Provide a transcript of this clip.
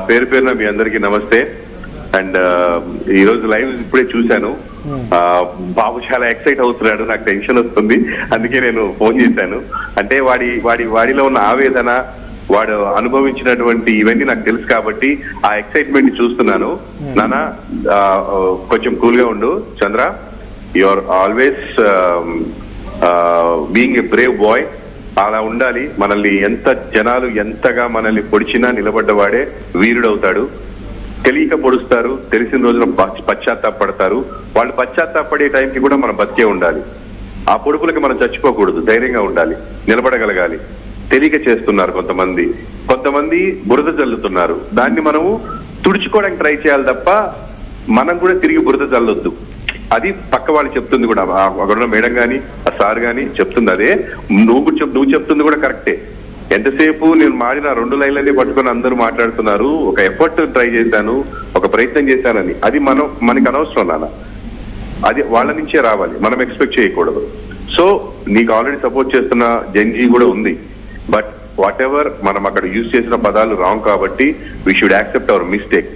పేరు పేరున మీ అందరికీ నమస్తే. అండ్ ఈ రోజు లైవ్ ఇప్పుడే చూశాను. బాబు చాలా ఎక్సైట్ అవుతున్నాడు, నాకు టెన్షన్ వస్తుంది, అందుకే నేను ఫోన్ చేశాను. అంటే వాడిలో ఉన్న ఆవేదన, వాడు అనుభవించినటువంటి ఇవన్నీ నాకు తెలుసు కాబట్టి ఆ ఎక్సైట్మెంట్ చూస్తున్నాను. నాన్న కొంచెం కూల్ గా ఉండు Chandra, you are always being a brave boy. అలా ఉండాలి. మనల్ని ఎంత జనాలు ఎంతగా మనల్ని పొడిచినా నిలబడ్డవాడే వీరుడవుతాడు. తెలియక పొడుస్తారు, తెలిసిన రోజున పశ్చాత్తాపడతారు. వాళ్ళు పశ్చాత్తాపడే టైంకి కూడా మనం బతికే ఉండాలి. ఆ పొడుపులకి మనం చచ్చిపోకూడదు, ధైర్యంగా ఉండాలి, నిలబడగలగాలి. తెలియక చేస్తున్నారు కొంతమంది బురద చల్లుతున్నారు. దాన్ని మనము తుడుచుకోవడానికి ట్రై చేయాలి తప్ప మనం కూడా తిరిగి బురద చల్లొద్దు. అది పక్క వాళ్ళు చెప్తుంది కూడా, అక్కడ మేడం గాని ఆ సార్ గాని చెప్తుంది అదే. నువ్వు చెప్తుంది కూడా కరెక్టే. ఎంతసేపు నేను మాడిన 2 లైన్లన్నీ పట్టుకొని అందరూ మాట్లాడుతున్నారు. ఒక ఎఫర్ట్ ట్రై చేశాను, ఒక ప్రయత్నం చేశానని, అది మనకి అనవసరం నాన్న. అది వాళ్ళ నుంచే రావాలి, మనం ఎక్స్పెక్ట్ చేయకూడదు. సో నీకు ఆల్రెడీ సపోర్ట్ చేస్తున్న జెన్జీ కూడా ఉంది. బట్ వాట్ ఎవర్ మనం అక్కడ యూజ్ చేసిన పదాలు రాంగ్ కాబట్టి we should accept our mistake.